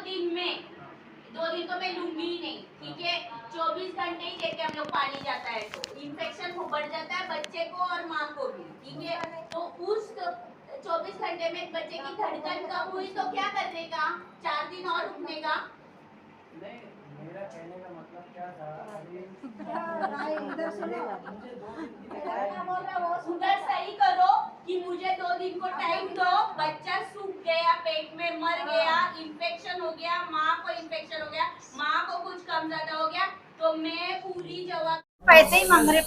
दिन में 2 दिन तो मैं लूंगी ही नहीं, ठीक है। 24 घंटे ही देते हम लोग पानी जाता है तो इन्फेक्शन बढ़ जाता है बच्चे को और माँ को भी, ठीक है। तो उस 24 घंटे में बच्चे की धड़कन कम हुई तो क्या करने का, 4 दिन और रुकने का। नहीं, मेरा कहने का मतलब क्या था, उधर सही करो कि मुझे 2 दिन को टाइम दो, बच्चा सूख गया, पेट में मर गया, इन्फेक्शन हो गया, माँ को इन्फेक्शन हो गया, माँ को कुछ कम ज्यादा हो गया, तो मैं पूरी जवाब पैसे ही मांग रहे।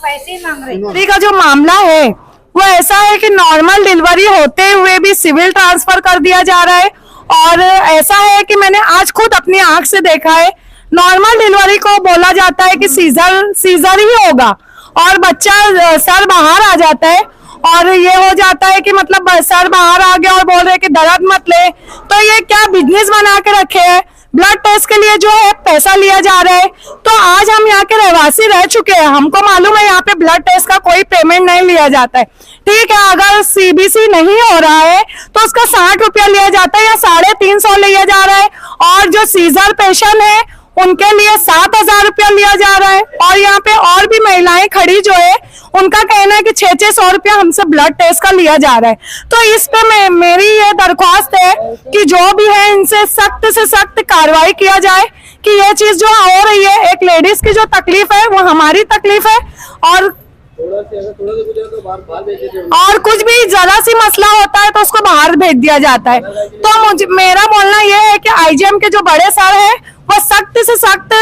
डिलीवरी का जो मामला है वो ऐसा है कि नॉर्मल डिलीवरी होते हुए भी सिविल ट्रांसफर कर दिया जा रहा है। और ऐसा है कि मैंने आज खुद अपनी आंख से देखा है, नॉर्मल डिलीवरी को बोला जाता है कि सीजर ही होगा और बच्चा सर बाहर आ जाता है और ये हो जाता है कि मतलब सर बाहर आ गया और बोल रहे कि दर्द मत ले। तो ये क्या बिजनेस बना के रखे हैं, ब्लड टेस्ट के लिए जो है पैसा लिया जा रहा है। तो आज हम यहाँ के रहवासी रह चुके हैं, हमको मालूम है यहाँ पे ब्लड टेस्ट का कोई पेमेंट नहीं लिया जाता है, ठीक है। अगर सीबीसी नहीं हो रहा है तो उसका 60 रुपया लिया जाता है या 350 लिया जा रहा है, और जो सीजर पेशेंट है उनके लिए 7,000 रुपया लिया जा रहा है। और यहाँ पे और भी महिलाएं खड़ी जो है उनका कहना है कि 600 रुपया हमसे ब्लड टेस्ट का लिया जा रहा है। तो इस पे मेरी ये दरख्वास्त है कि जो भी है इनसे सख्त से सख्त कार्रवाई किया जाए कि ये चीज जो हो रही है, एक लेडीज की जो तकलीफ है वो हमारी तकलीफ है। और कुछ भी जरा सी मसला होता है तो उसको बाहर भेज दिया जाता है। तो मेरा बोलना ये है कि आईजीएम के जो बड़े सर है वो सख्त से सख्त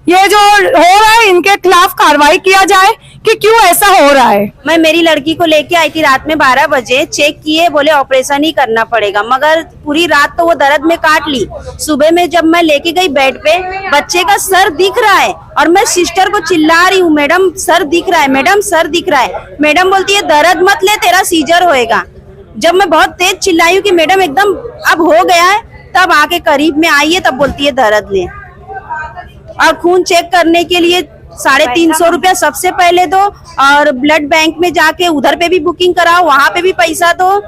ये जो हो रहा है इनके खिलाफ कार्रवाई किया जाए कि क्यों ऐसा हो रहा है। मैं मेरी लड़की को लेके आई थी रात में 12 बजे, चेक किए, बोले ऑपरेशन ही करना पड़ेगा, मगर पूरी रात तो वो दर्द में काट ली। सुबह में जब मैं लेके गई बेड पे, बच्चे का सर दिख रहा है और मैं सिस्टर को चिल्ला रही हूँ, मैडम सर दिख रहा है, मैडम सर दिख रहा है। मैडम बोलती है दर्द मत ले, तेरा सीजर होएगा। जब मैं बहुत तेज चिल्लाई हूँ कि मैडम एकदम अब हो गया है, तब आके करीब में आई है, तब बोलती है दर्द ले। और खून चेक करने के लिए 350 रुपया सबसे पहले दो, और ब्लड बैंक में जाके उधर पे भी बुकिंग कराओ, वहाँ पे भी पैसा दो।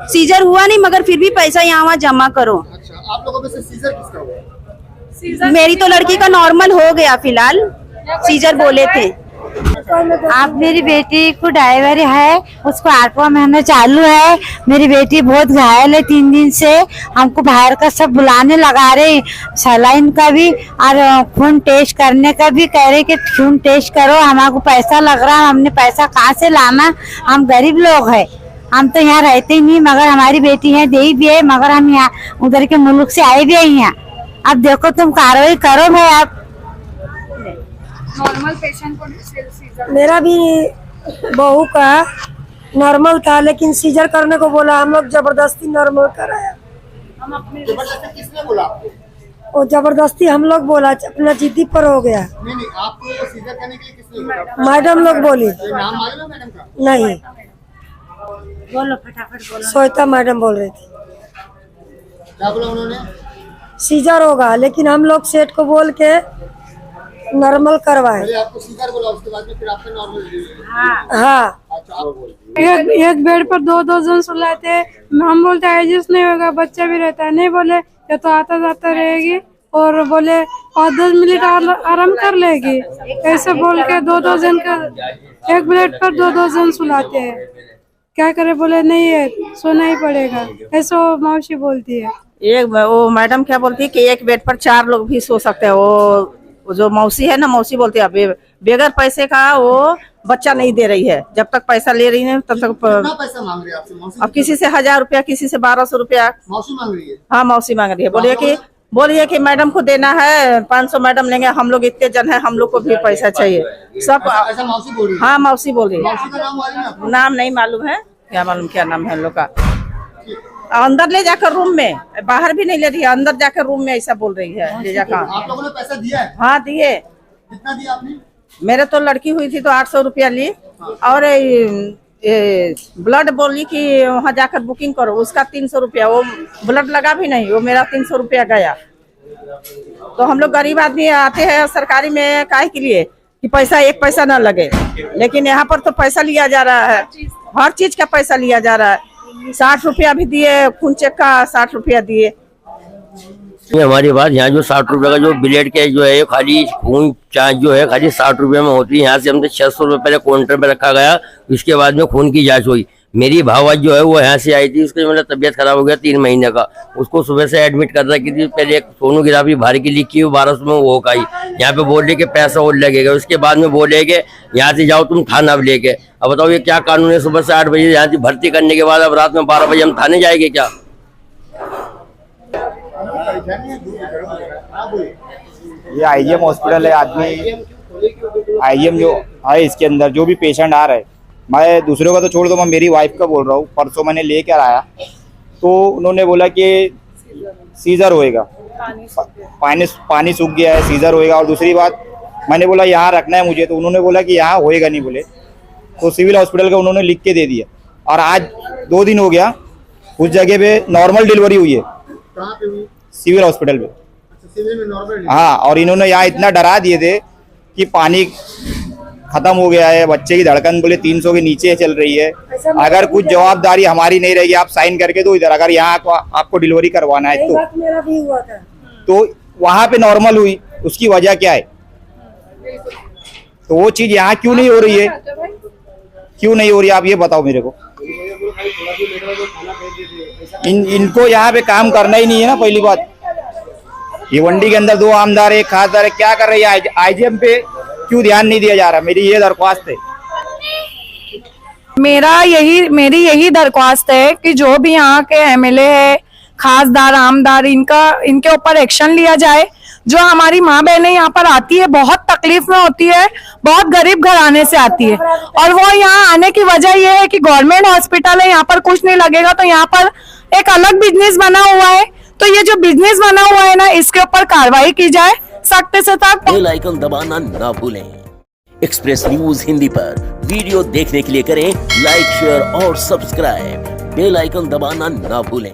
सीजर हुआ नहीं मगर फिर भी पैसा यहाँ वहाँ जमा करो। अच्छा, आप लोगों में से सीजर किसका हुआ? मेरी तो लड़की का नॉर्मल हो गया, फिलहाल सीजर बोले थे। आप मेरी बेटी को ड्राइवर है, उसको 8वां महीना चालू है। मेरी बेटी बहुत घायल है 3 दिन से, हमको बाहर का सब बुलाने लगा रहे, सलाइन का भी और खून टेस्ट करने का भी कह रहे कि खून टेस्ट करो, हमारे पैसा लग रहा है, हमने पैसा कहाँ से लाना, हम गरीब लोग हैं, हम तो यहाँ रहते ही नहीं, मगर हमारी बेटी है दे भी है, मगर हम यहाँ उधर के मुल्क से आए भी है यहाँ। अब देखो तुम कार्रवाई करो भाई। आप नॉर्मल पेशेंट को सीजर, मेरा भी बहू का नॉर्मल था लेकिन सीजर करने को बोला, हम लोग जबरदस्ती नॉर्मल कराया। हम अपने जबरदस्ती किसने बोला आपको? वो जबरदस्ती हम लोग बोला, अपना जिद्दी पर हो गया। नहीं, आपको सीजर करने के लिए किसने बोला? मैडम लोग बोली। नाम मालूम है मैडम का? नहीं, बोलो फटाफट बोलो। श्वेता मैडम बोल रही थी क्या बोला उन्होंने? सीजर होगा, लेकिन हम लोग सेठ को बोल के नॉर्मल करवाए। पहले आपको सीजर बोला, उसके बाद में फिर आपका नॉर्मल। हाँ, अच्छा, आप बोलिए। एक बेड पर 2 जन सुलाते, हम बोलते हैं एडजस्ट नहीं होगा, बच्चा भी रहता है, नहीं बोले या तो आता जाता रहेगी और बोले 10 मिनट आराम कर लेगी, ऐसे बोल के 2 जन का एक बेड पर 2 जन सुलाते हैं। क्या करे, बोले नहीं है सोना ही पड़ेगा, ऐसे वो मौसी बोलती है। वो मैडम क्या बोलती है कि एक बेड पर 4 लोग भी सो सकते हैं। वो जो मौसी है ना, मौसी बोलती है बगैर पैसे का वो बच्चा नहीं दे रही है, जब तक पैसा ले रही है तब तक। कितना पैसा मांग रही है आपसे मौसी? अब किसी से 1000 रुपया, किसी से 1200 रुपया मौसी मांग रही है। हाँ, मौसी मांग रही है। बोलिए कि मैडम को देना है 500 मैडम लेंगे, हम लोग इतने जन है, हम लोग को भी पैसा चाहिए सब। ऐसा मौसी बोल रही है? हाँ, मौसी बोल रही है। मौसी का नाम मालूम है आपको? नाम नहीं मालूम है, क्या मालूम क्या नाम है लोग का। अंदर ले जाकर रूम में, बाहर भी नहीं ले रही है, अंदर जाकर रूम में ऐसा बोल रही है ले जाकर। आप लोगों ने पैसा दिया है? हाँ, दिए। कितना दिया आपने? मेरे तो लड़की हुई थी तो 800 रुपया ली, और ब्लड बोली कि वहाँ जाकर बुकिंग करो, उसका 300 रुपया। वो ब्लड लगा भी नहीं, वो मेरा 300 रुपया गया। तो हम लोग गरीब आदमी आते हैं सरकारी में काहे के लिए कि पैसा एक पैसा न लगे, लेकिन यहाँ पर तो पैसा लिया जा रहा है, हर चीज का पैसा लिया जा रहा है। 60 रुपया भी दिए, खून चेक का 60 रुपया दिए। ये हमारी बात, यहाँ जो 60 रुपए का जो ब्लेड के जो है खाली खून जांच जो है खाली 60 रुपए में होती है। यहाँ से हमसे 600 रुपए पहले काउंटर पे रखा गया, उसके बाद में खून की जांच हुई। मेरी भावज जो है वो यहाँ से आई थी, उसकी मतलब तबीयत खराब हो गया 3 महीने का, उसको सुबह से एडमिट कर रखी थी। पहले एक सोनोग्राफी भारी की लिखी हुई 1200 में वो खाई, यहाँ पे बोले कि पैसा और लगेगा, उसके बाद में बोले कि यहाँ से जाओ तुम थाना अब लेके। अब बताओ ये क्या कानून है? सुबह से 8 बजे यहाँ से भर्ती करने के बाद अब रात में 12 बजे हम थाने जाएंगे क्या? ये आईजीएम हॉस्पिटल है, आदमी आईजीएम जो है इसके अंदर जो भी पेशेंट आ रहा है, मैं दूसरों का तो छोड़ दो, मैं मेरी वाइफ का बोल रहा हूँ। परसों मैंने लेकर आया तो उन्होंने बोला कि सीजर होएगा, पानी सूख गया है, सीजर होएगा। और दूसरी बात मैंने बोला यहाँ रखना है मुझे, तो उन्होंने बोला कि यहाँ होएगा नहीं बोले, तो सिविल हॉस्पिटल का उन्होंने लिख के दे दिया। और आज 2 दिन हो गया उस जगह पे नॉर्मल डिलीवरी हुई है। कहाँ पे हुई? सिविल हॉस्पिटल में। सिविल में नॉर्मल? हाँ, और इन्होंने यहाँ इतना डरा दिए थे कि पानी खत्म हो गया है, बच्चे की धड़कन बोले 300 के नीचे चल रही है। अगर कुछ जवाबदारी हमारी नहीं रहेगी, आप साइन करके दो इधर, अगर यहाँ आपको डिलीवरी करवाना है तो। मेरा भी हुआ था तो वहाँ पे नॉर्मल हुई, उसकी वजह क्या है? तो वो चीज यहाँ क्यों नहीं हो रही है? क्यों नहीं हो रही है आप ये बताओ मेरे को। इनको यहाँ पे काम करना ही नहीं है ना। पहली बात, ये मंडी के अंदर 2 आमदार है, 1 खासदार है, क्या कर रही है? आईजीएम पे क्यों ध्यान नहीं दिया जा रहा? मेरी ये दरख्वास्त है। मेरी यही दरख्वास्त है कि जो भी यहाँ के एमएलए है, खासदार, आमदार, इनके ऊपर एक्शन लिया जाए। जो हमारी माँ बहनें यहाँ पर आती है, बहुत तकलीफ में होती है, बहुत गरीब घराने से आती है, और वो यहाँ आने की वजह ये है कि गवर्नमेंट हॉस्पिटल है, यहाँ पर कुछ नहीं लगेगा, तो यहाँ पर एक अलग बिजनेस बना हुआ है। तो ये जो बिजनेस बना हुआ है ना, इसके ऊपर कार्रवाई की जाए सख्त से सख्त। बेल आइकन दबाना ना भूलें। एक्सप्रेस न्यूज हिंदी पर वीडियो देखने के लिए करें लाइक, शेयर और सब्सक्राइब। बेल आइकन दबाना ना भूलें।